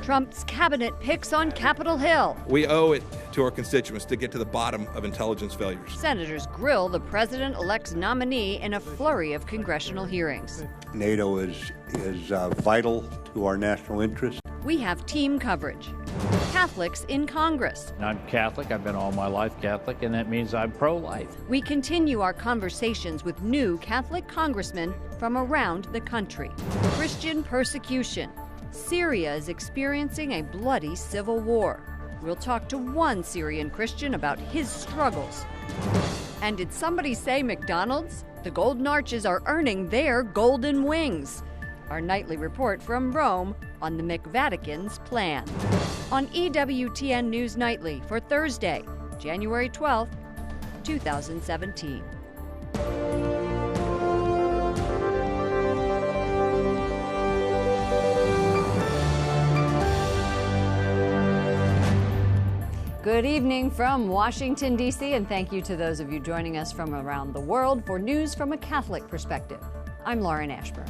Trump's cabinet picks on Capitol Hill. We owe it to our constituents to get to the bottom of intelligence failures. Senators grill the president-elect's nominee in a flurry of congressional hearings. NATO is vital to our national interest. We have team coverage. Catholics in Congress. I'm Catholic. I've been all my life Catholic, and that means I'm pro-life. We continue our conversations with new Catholic congressmen from around the country. Christian persecution. Syria is experiencing a bloody civil war. We'll talk to one Syrian Christian about his struggles. And did somebody say McDonald's? The Golden Arches are earning their golden wings. Our nightly report from Rome on the McVatican's plan. On EWTN News Nightly for Thursday, January 12th, 2017. Good evening from Washington, D.C., and thank you to those of you joining us from around the world for news from a Catholic perspective. I'm Lauren Ashburn.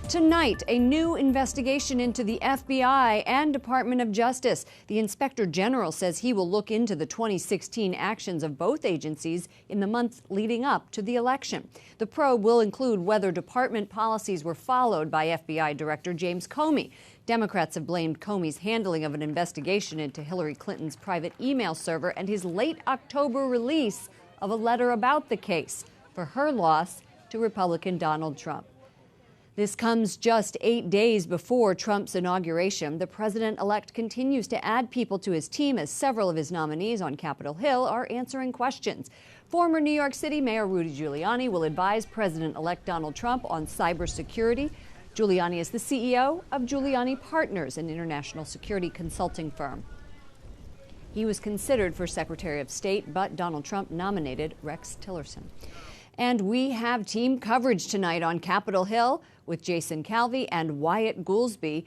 Tonight, a new investigation into the FBI and Department of Justice. The Inspector General says he will look into the 2016 actions of both agencies in the months leading up to the election. The probe will include whether department policies were followed by FBI Director James Comey. Democrats have blamed Comey's handling of an investigation into Hillary Clinton's private email server and his late October release of a letter about the case for her loss to Republican Donald Trump. This comes just 8 days before Trump's inauguration. The president-elect continues to add people to his team as several of his nominees on Capitol Hill are answering questions. Former New York City Mayor Rudy Giuliani will advise President-elect Donald Trump on cybersecurity. Giuliani is the CEO of Giuliani Partners, an international security consulting firm. He was considered for Secretary of State, but Donald Trump nominated Rex Tillerson. And we have team coverage tonight on Capitol Hill with Jason Calvi and Wyatt Goolsbee.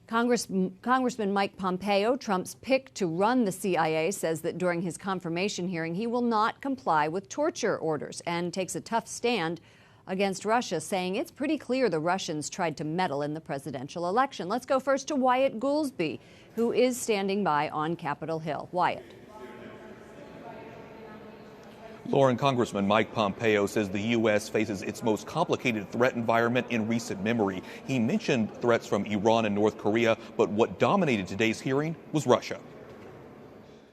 Congressman Mike Pompeo, Trump's pick to run the CIA, says that during his confirmation hearing, he will not comply with torture orders and takes a tough stand against Russia, saying it's pretty clear the Russians tried to meddle in the presidential election. Let's go first to Wyatt Goolsbee, who is standing by on Capitol Hill. Wyatt. Lauren, Congressman Mike Pompeo says the U.S. faces its most complicated threat environment in recent memory. He mentioned threats from Iran and North Korea, but what dominated today's hearing was Russia.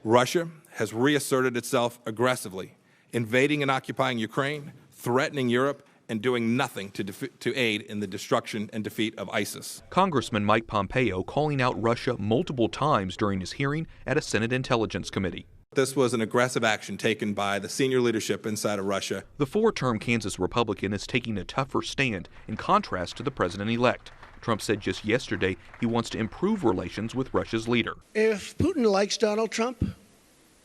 Russia has reasserted itself aggressively, invading and occupying Ukraine, threatening Europe, and doing nothing to aid in the destruction and defeat of ISIS. Congressman Mike Pompeo calling out Russia multiple times during his hearing at a Senate Intelligence Committee. This was an aggressive action taken by the senior leadership inside of Russia. The four-term Kansas Republican is taking a tougher stand in contrast to the president-elect. Trump said just yesterday he wants to improve relations with Russia's leader. If Putin likes Donald Trump,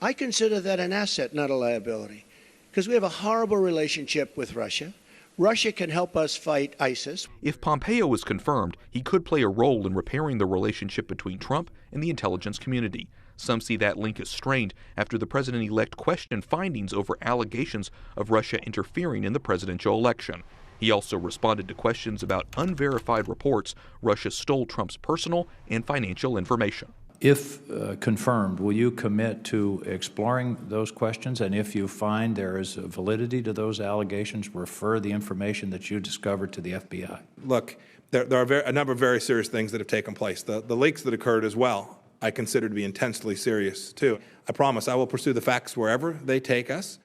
I consider that an asset, not a liability, because we have a horrible relationship with Russia. Russia can help us fight ISIS. If Pompeo is confirmed, he could play a role in repairing the relationship between Trump and the intelligence community. Some see that link as strained after the president-elect questioned findings over allegations of Russia interfering in the presidential election. He also responded to questions about unverified reports Russia stole Trump's personal and financial information. If confirmed, will you commit to exploring those questions? And if you find there is validity to those allegations, refer the information that you discovered to the FBI? Look, there are a number of very serious things that have taken place. The leaks that occurred as well, I consider to be intensely serious, too. I promise I will pursue the facts wherever they take us.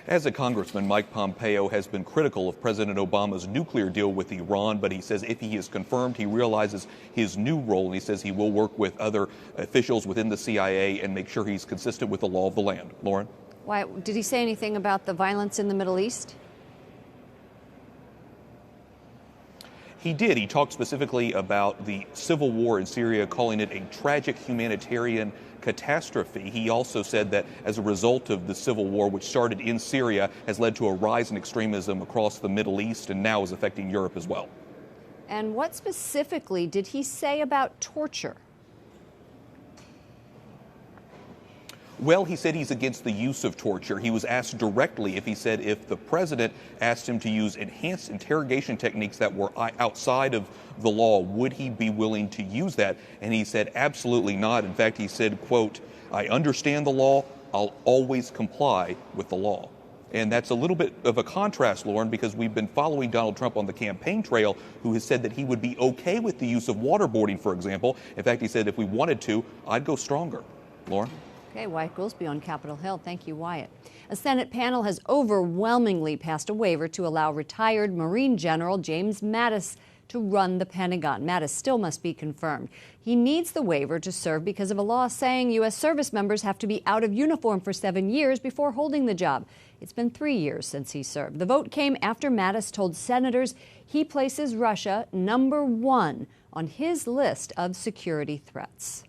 As a congressman, Mike Pompeo has been critical of President Obama's nuclear deal with Iran, but he says if he is confirmed, he realizes his new role, and he says he will work with other officials within the CIA and make sure he's consistent with the law of the land. Lauren? Why, did he say anything about the violence in the Middle East? He did. He talked specifically about the civil war in Syria, calling it a tragic humanitarian catastrophe. He also said that as a result of the civil war, which started in Syria, has led to a rise in extremism across the Middle East and now is affecting Europe as well. And what specifically did he say about torture? Well, he said he's against the use of torture. He was asked directly if the president asked him to use enhanced interrogation techniques that were outside of the law, would he be willing to use that? And he said absolutely not. In fact, he said, quote, "I understand the law. I'll always comply with the law." And that's a little bit of a contrast, Lauren, because we've been following Donald Trump on the campaign trail, who has said that he would be okay with the use of waterboarding, for example. In fact, he said if we wanted to, I'd go stronger. Lauren? Okay, Wyatt Goolsby on Capitol Hill. Thank you, Wyatt. A Senate panel has overwhelmingly passed a waiver to allow retired Marine General James Mattis to run the Pentagon. Mattis still must be confirmed. He needs the waiver to serve because of a law saying U.S. service members have to be out of uniform for 7 years before holding the job. It's been 3 years since he served. The vote came after Mattis told senators he places Russia #1 on his list of security threats.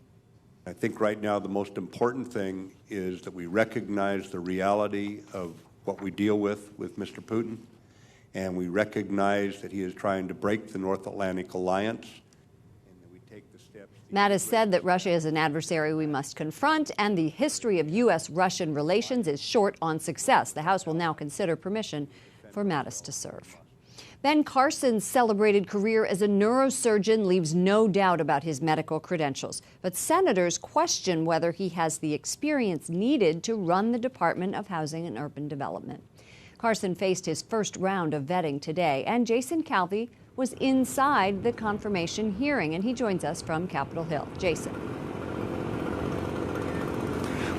I think right now the most important thing is that we recognize the reality of what we deal with Mr. Putin, and we recognize that he is trying to break the North Atlantic Alliance, and that we take the steps. Mattis said that Russia is an adversary we must confront, and the history of U.S.-Russian relations is short on success. The House will now consider permission for Mattis to serve. Ben Carson's celebrated career as a neurosurgeon leaves no doubt about his medical credentials, but senators question whether he has the experience needed to run the Department of Housing and Urban Development. Carson faced his first round of vetting today, and Jason Calvi was inside the confirmation hearing, and he joins us from Capitol Hill. Jason.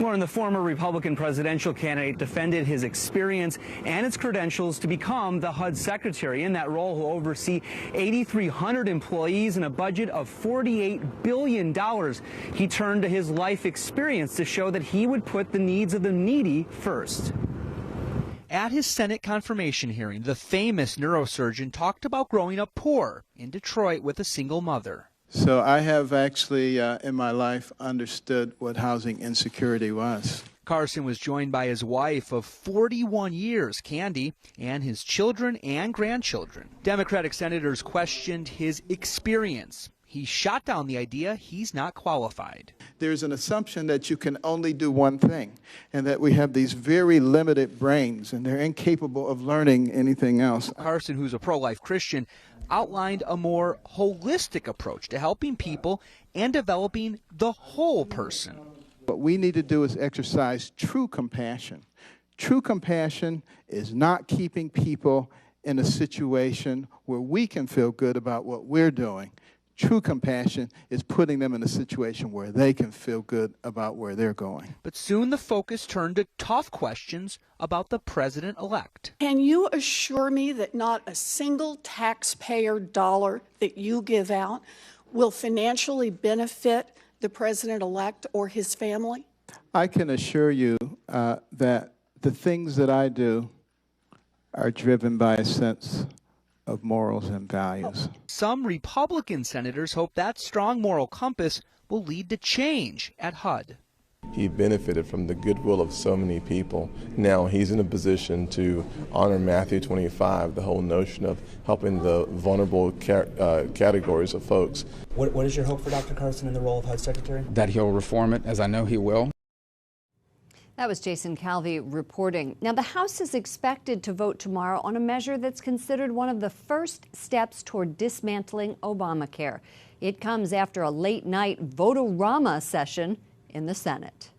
Lauren, the former Republican presidential candidate defended his experience and his credentials to become the HUD secretary. In that role, he'll oversee 8,300 employees and a budget of $48 billion. He turned to his life experience to show that he would put the needs of the needy first. At his Senate confirmation hearing, the famous neurosurgeon talked about growing up poor in Detroit with a single mother. So I have actually, in my life, understood what housing insecurity was. Carson was joined by his wife of 41 years, Candy, and his children and grandchildren. Democratic senators questioned his experience. He shot down the idea he's not qualified. There's an assumption that you can only do one thing, and that we have these very limited brains, and they're incapable of learning anything else. Carson, who's a pro-life Christian, outlined a more holistic approach to helping people and developing the whole person. What we need to do is exercise true compassion. True compassion is not keeping people in a situation where we can feel good about what we're doing. True compassion is putting them in a situation where they can feel good about where they're going. But soon the focus turned to tough questions about the president-elect. Can you assure me that not a single taxpayer dollar that you give out will financially benefit the president-elect or his family? I can assure you that the things that I do are driven by a sense of morals and values. Some Republican senators hope that strong moral compass will lead to change at HUD. He benefited from the goodwill of so many people. Now he's in a position to honor Matthew 25, the whole notion of helping the vulnerable categories of folks. What is your hope for Dr. Carson in the role of HUD Secretary? That he'll reform it, as I know he will. That was Jason Calvi reporting. Now, the House is expected to vote tomorrow on a measure that's considered one of the first steps toward dismantling Obamacare. It comes after a late-night vote-a-rama session in the Senate.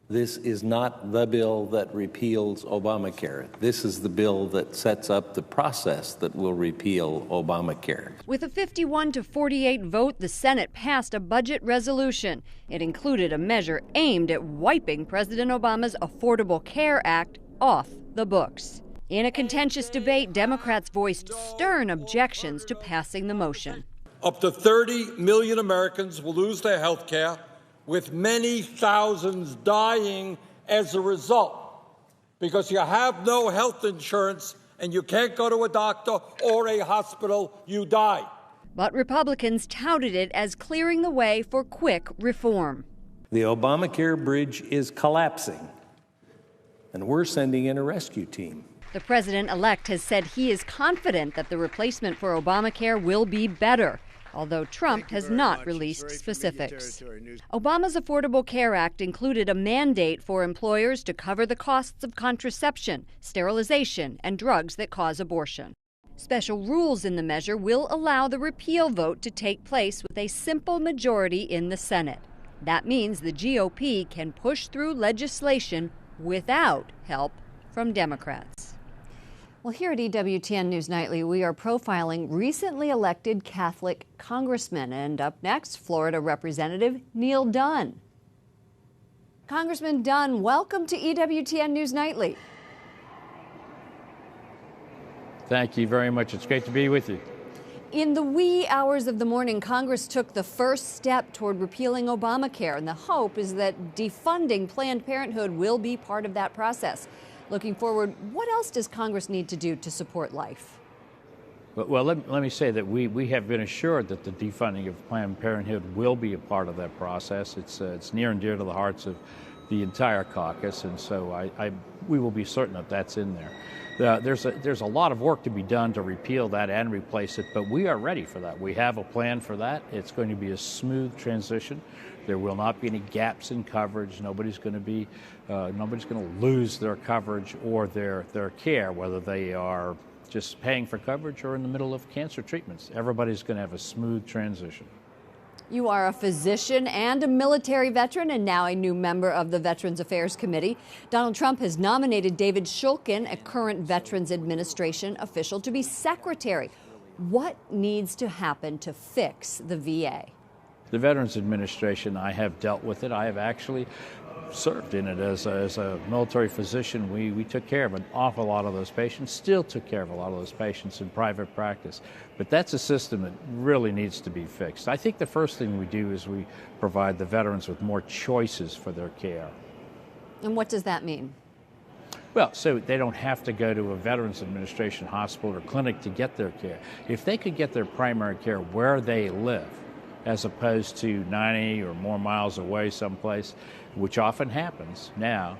This is not the bill that repeals Obamacare. This is the bill that sets up the process that will repeal Obamacare. With a 51-48 vote, the Senate passed a budget resolution. It included a measure aimed at wiping President Obama's Affordable Care Act off the books. In a contentious debate, Democrats voiced stern objections to passing the motion. Up to 30 million Americans will lose their health care, with many thousands dying as a result, because you have no health insurance and you can't go to a doctor or a hospital, you die. But Republicans touted it as clearing the way for quick reform. The Obamacare bridge is collapsing, and we're sending in a rescue team. The president-elect has said he is confident that the replacement for Obamacare will be better. although Trump has not released specifics. Obama's Affordable Care Act included a mandate for employers to cover the costs of contraception, sterilization, and drugs that cause abortion. Special rules in the measure will allow the repeal vote to take place with a simple majority in the Senate. That means the GOP can push through legislation without help from Democrats. Well, here at EWTN News Nightly, we are profiling recently elected Catholic congressmen. And up next, Florida Representative Neil Dunn. Congressman Dunn, welcome to EWTN News Nightly. Thank you very much. It's great to be with you. In the wee hours of the morning, Congress took the first step toward repealing Obamacare, and the hope is that defunding Planned Parenthood will be part of that process. Looking forward, what else does Congress need to do to support life? Well, let me say that we have been assured that the defunding of Planned Parenthood will be a part of that process. It's near and dear to the hearts of the entire caucus, and so we will be certain that that's in there. There's a lot of work to be done to repeal that and replace it, but we are ready for that. We have a plan for that. It's going to be a smooth transition. There will not be any gaps in coverage. Nobody's going to lose their coverage or their care, whether they are just paying for coverage or in the middle of cancer treatments. Everybody's going to have a smooth transition. You are a physician and a military veteran and now a new member of the Veterans Affairs Committee. Donald Trump has nominated David Shulkin, a current Veterans Administration official, to be secretary. What needs to happen to fix the VA? The Veterans Administration, I have dealt with it. I have actually served in it as a military physician. We took care of an awful lot of those patients, still took care of a lot of those patients in private practice. But that's a system that really needs to be fixed. I think the first thing we do is we provide the veterans with more choices for their care. And what does that mean? Well, so they don't have to go to a Veterans Administration hospital or clinic to get their care. If they could get their primary care where they live, as opposed to 90 or more miles away someplace, which often happens now,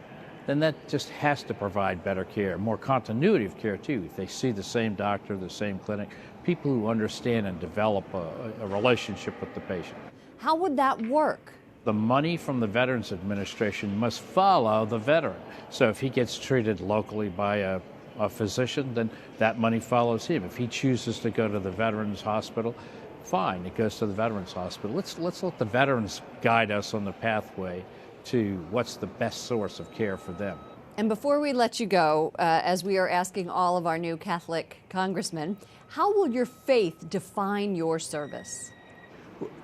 then that just has to provide better care, more continuity of care too. If they see the same doctor, the same clinic, people who understand and develop a relationship with the patient. How would that work? The money from the Veterans Administration must follow the veteran. So if he gets treated locally by a physician, then that money follows him. If he chooses to go to the Veterans Hospital, fine, it goes to the Veterans Hospital. Let's let the veterans guide us on the pathway to what's the best source of care for them. And before we let you go, as we are asking all of our new Catholic congressmen, how will your faith define your service?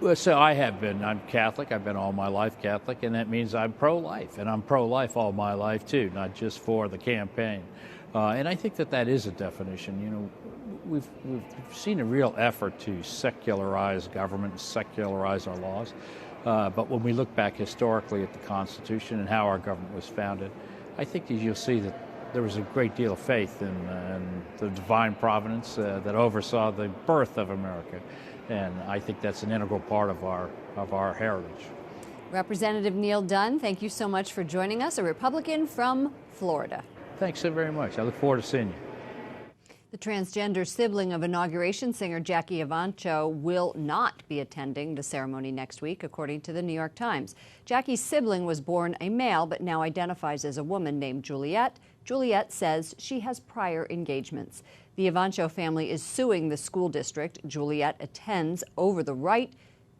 Well, so I'm Catholic. I've been all my life Catholic, and that means I'm pro-life. And I'm pro-life all my life, too, not just for the campaign. And I think that is a definition. You know, we've seen a real effort to secularize government, secularize our laws. But when we look back historically at the Constitution and how our government was founded, I think you'll see that there was a great deal of faith in the divine providence that oversaw the birth of America. And I think that's an integral part of our heritage. Representative Neil Dunn, thank you so much for joining us, a Republican from Florida. Thanks so very much. I look forward to seeing you. The transgender sibling of inauguration singer Jackie Evancho will not be attending the ceremony next week, according to the New York Times. Jackie's sibling was born a male but now identifies as a woman named Juliet. Juliet says she has prior engagements. The Evancho family is suing the school district Juliet attends over the right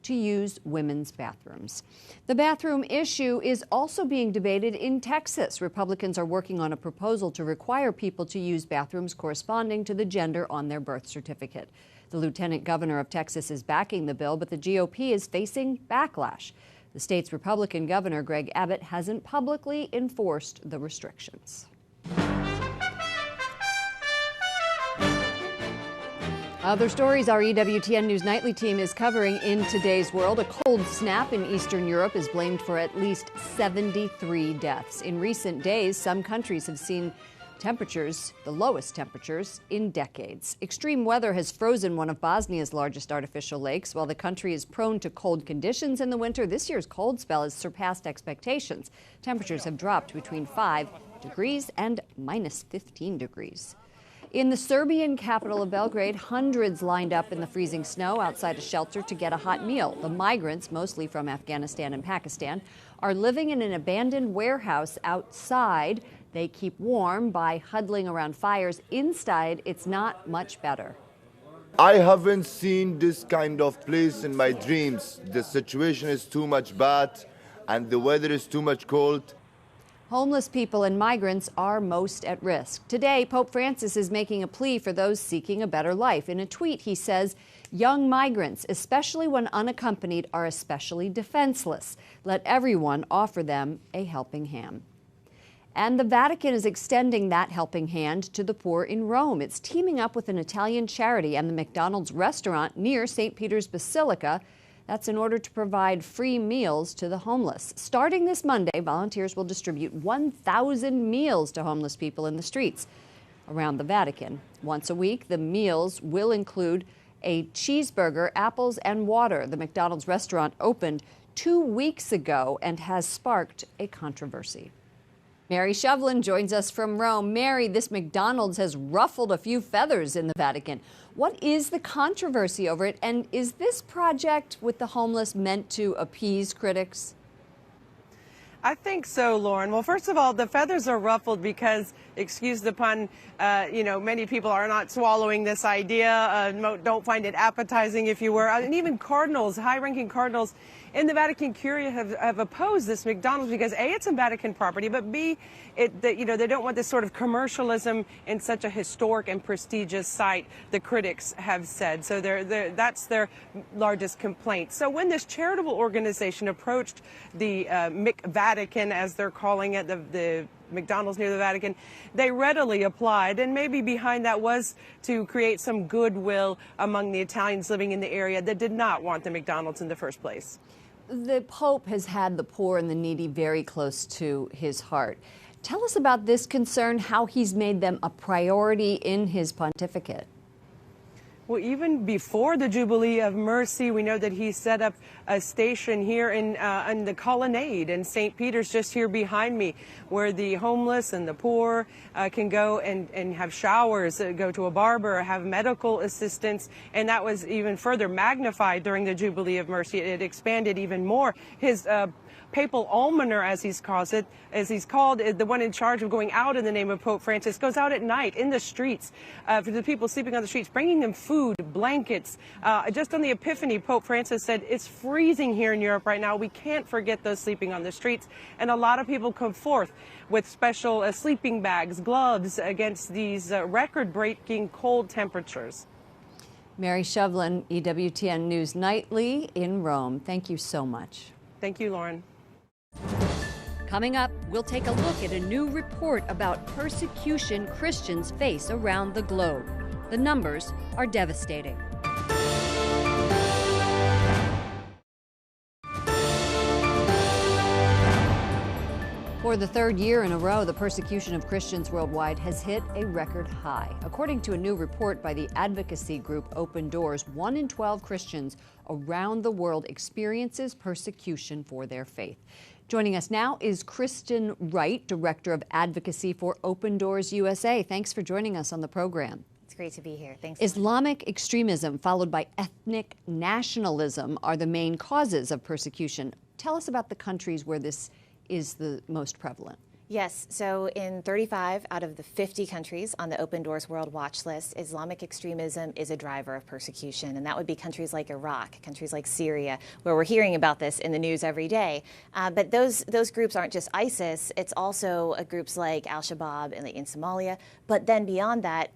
to use women's bathrooms. The bathroom issue is also being debated in Texas. Republicans are working on a proposal to require people to use bathrooms corresponding to the gender on their birth certificate. The lieutenant governor of Texas is backing the bill, but the GOP is facing backlash. The state's Republican governor, Greg Abbott, hasn't publicly enforced the restrictions. Other stories our EWTN News Nightly team is covering in today's world. A cold snap in Eastern Europe is blamed for at least 73 deaths. In recent days, some countries have seen temperatures, the lowest temperatures in decades. Extreme weather has frozen one of Bosnia's largest artificial lakes. While the country is prone to cold conditions in the winter, this year's cold spell has surpassed expectations. Temperatures have dropped between 5 degrees and minus 15 degrees. In the Serbian capital of Belgrade, hundreds lined up in the freezing snow outside a shelter to get a hot meal. The migrants, mostly from Afghanistan and Pakistan, are living in an abandoned warehouse outside. They keep warm by huddling around fires. Inside, it's not much better. I haven't seen this kind of place in my dreams. The situation is too much bad and the weather is too much cold. Homeless people and migrants are most at risk. Today, Pope Francis is making a plea for those seeking a better life. In a tweet, he says, young migrants, especially when unaccompanied, are especially defenseless. Let everyone offer them a helping hand. And the Vatican is extending that helping hand to the poor in Rome. It's teaming up with an Italian charity and the McDonald's restaurant near St. Peter's Basilica. That's in order to provide free meals to the homeless. Starting this Monday, volunteers will distribute 1,000 meals to homeless people in the streets around the Vatican. Once a week, the meals will include a cheeseburger, apples, and water. The McDonald's restaurant opened 2 weeks ago and has sparked a controversy. Mary Shovlin joins us from Rome. Mary, this McDonald's has ruffled a few feathers in the Vatican. What is the controversy over it? And is this project with the homeless meant to appease critics? I think so, Lauren. Well, first of all, the feathers are ruffled because, excuse the pun, many people are not swallowing this idea, don't find it appetizing, if you were. And even cardinals, high-ranking cardinals in the Vatican Curia have opposed this McDonald's because A, it's a Vatican property, but B, they don't want this sort of commercialism in such a historic and prestigious site, the critics have said. So that's their largest complaint. So when this charitable organization approached the McVatican, as they're calling it, the McDonald's near the Vatican, they readily applied, and maybe behind that was to create some goodwill among the Italians living in the area that did not want the McDonald's in the first place. The Pope has had the poor and the needy very close to his heart. Tell us about this concern, how he's made them a priority in his pontificate. Well, even before the Jubilee of Mercy, we know that he set up a station here in the colonnade in St. Peter's, just here behind me, where the homeless and the poor can go and have showers, go to a barber, have medical assistance. And that was even further magnified during the Jubilee of Mercy. It expanded even more. His papal almoner, as he's called, the one in charge of going out in the name of Pope Francis, goes out at night in the streets for the people sleeping on the streets, bringing them food, blankets. Just on the Epiphany, Pope Francis said, it's freezing here in Europe right now. We can't forget those sleeping on the streets. And a lot of people come forth with special sleeping bags, gloves against these record-breaking cold temperatures. Mary Shovlin, EWTN News Nightly in Rome. Thank you so much. Thank you, Lauren. Coming up, we'll take a look at a new report about persecution Christians face around the globe. The numbers are devastating. For the third year in a row, the persecution of Christians worldwide has hit a record high. According to a new report by the advocacy group Open Doors, 1 in 12 Christians around the world experiences persecution for their faith. Joining us now is Kristen Wright, Director of Advocacy for Open Doors USA. Thanks for joining us on the program. It's great to be here. Thanks. Islamic extremism followed by ethnic nationalism are the main causes of persecution. Tell us about the countries where this is the most prevalent. Yes, so in 35 out of the 50 countries on the Open Doors World Watch List, Islamic extremism is a driver of persecution, and that would be countries like Iraq, countries like Syria, where we're hearing about this in the news every day. But those groups aren't just ISIS, it's also groups like Al-Shabaab in Somalia, but then beyond that,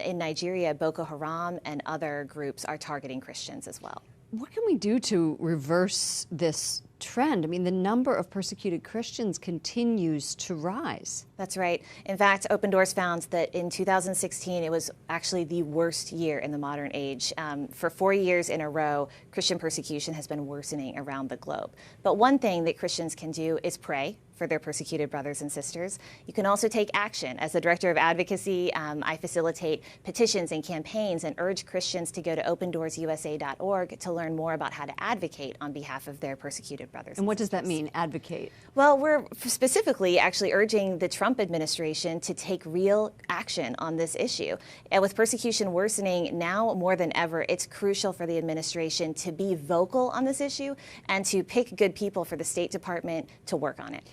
in Nigeria, Boko Haram and other groups are targeting Christians as well. What can we do to reverse this trend? I mean, the number of persecuted Christians continues to rise. That's right. In fact, Open Doors found that in 2016, it was actually the worst year in the modern age. For 4 years in a row, Christian persecution has been worsening around the globe. But one thing that Christians can do is pray for their persecuted brothers and sisters. You can also take action. As the Director of Advocacy, I facilitate petitions and campaigns and urge Christians to go to opendoorsusa.org to learn more about how to advocate on behalf of their persecuted persecuted brothers. And what does that mean, advocate? Well, we're specifically actually urging the Trump administration to take real action on this issue. And with persecution worsening now more than ever, it's crucial for the administration to be vocal on this issue and to pick good people for the State Department to work on it.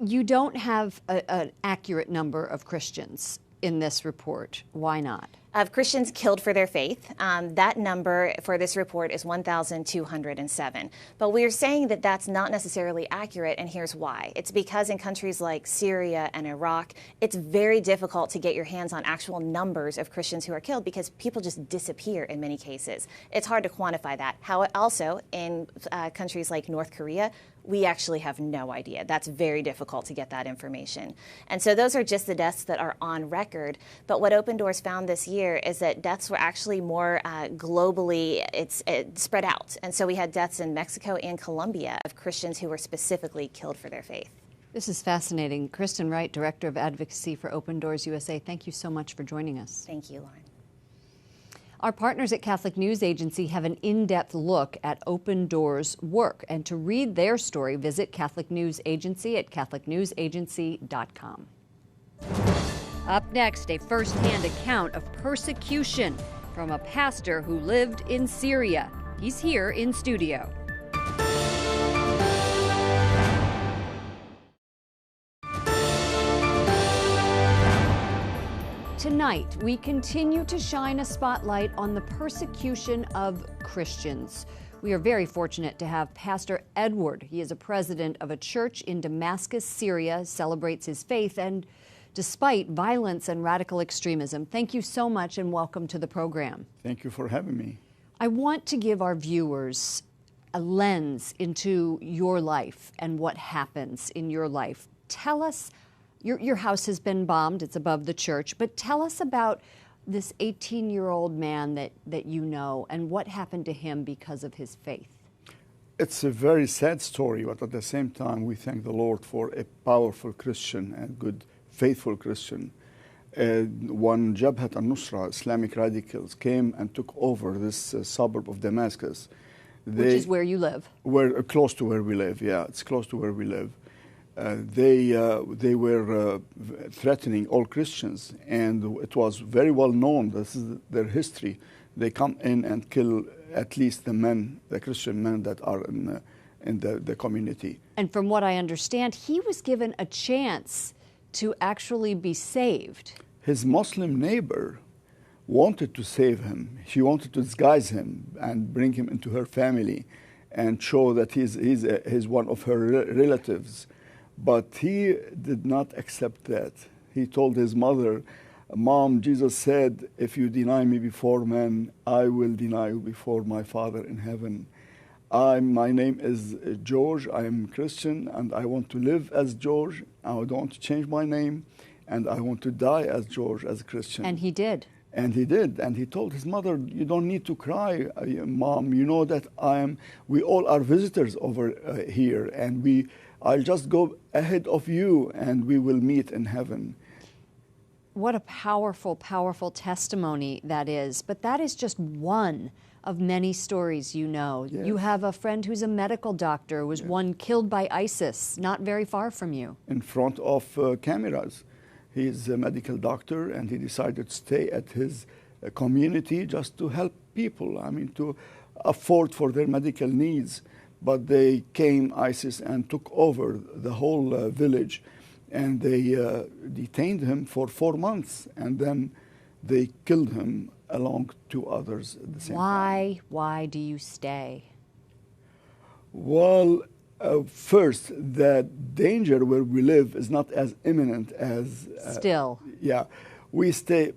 You don't have an accurate number of Christians in this report. Why not? Of Christians killed for their faith. That number for this report is 1,207. But we're saying that that's not necessarily accurate, and here's why. It's because in countries like Syria and Iraq, it's very difficult to get your hands on actual numbers of Christians who are killed because people just disappear in many cases. It's hard to quantify that. How also in countries like North Korea, we actually have no idea. That's very difficult to get that information. And so those are just the deaths that are on record. But what Open Doors found this year is that deaths were actually more globally it's spread out. And so we had deaths in Mexico and Colombia of Christians who were specifically killed for their faith. This is fascinating. Kristen Wright, Director of Advocacy for Open Doors USA, thank you so much for joining us. Thank you, Lauren. Our partners at Catholic News Agency have an in-depth look at Open Doors' work. And to read their story, visit Catholic News Agency at catholicnewsagency.com. Up next, a first-hand account of persecution from a pastor who lived in Syria. He's here in studio. Tonight, we continue to shine a spotlight on the persecution of Christians. We are very fortunate to have Pastor Edward. He is a president of a church in Damascus, Syria, celebrates his faith, and despite violence and radical extremism. Thank you so much and welcome to the program. Thank you for having me. I want to give our viewers a lens into your life and what happens in your life. Tell us, your house has been bombed, it's above the church, but tell us about this 18-year-old man that you know and what happened to him because of his faith. It's a very sad story, but at the same time, we thank the Lord for a powerful Christian and good, faithful Christian. When Jabhat al-Nusra, Islamic radicals, came and took over this suburb of Damascus. Which is where you live? We're close to where we live, yeah, it's close to where we live. They were threatening all Christians, and it was very well known, this is their history. They come in and kill at least the men, the Christian men that are in the community. And from what I understand, he was given a chance to actually be saved. His Muslim neighbor wanted to save him. She wanted to disguise him and bring him into her family and show that he's one of her relatives. But he did not accept that. He told his mother, "Mom, Jesus said, if you deny me before men, I will deny you before my Father in heaven. My name is George, I am Christian, and I want to live as George. I don't want to change my name, and I want to die as George, as a Christian." And he did. And he did. And he told his mother, "You don't need to cry, Mom. You know that we all are visitors over here, and I'll just go ahead of you, and we will meet in heaven." What a powerful, powerful testimony that is. But that is just one of many stories you know. Yes. You have a friend who's a medical doctor, was one killed by ISIS, not very far from you. In front of cameras. He's a medical doctor, and he decided to stay at his community just to help people, to afford for their medical needs. But they came, ISIS, and took over the whole village, and they detained him for 4 months, and then they killed him along 2 others at the same time. Why do you stay? Well, first, the danger where we live is not as imminent as... Still. Yeah. We stay,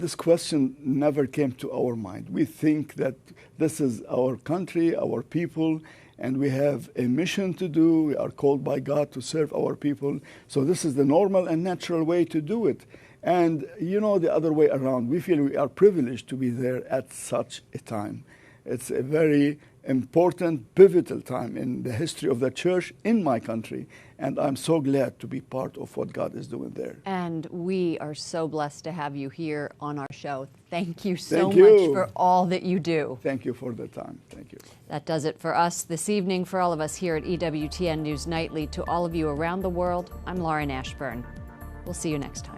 this question never came to our mind. We think that this is our country, our people, and we have a mission to do. We are called by God to serve our people. So this is the normal and natural way to do it. And the other way around, we feel we are privileged to be there at such a time. It's a very important, pivotal time in the history of the church in my country. And I'm so glad to be part of what God is doing there. And we are so blessed to have you here on our show. Thank you so Thank much you. for all that you do. Thank you for the time. Thank you. That does it for us this evening. For all of us here at EWTN News Nightly, to all of you around the world, I'm Lauren Ashburn. We'll see you next time.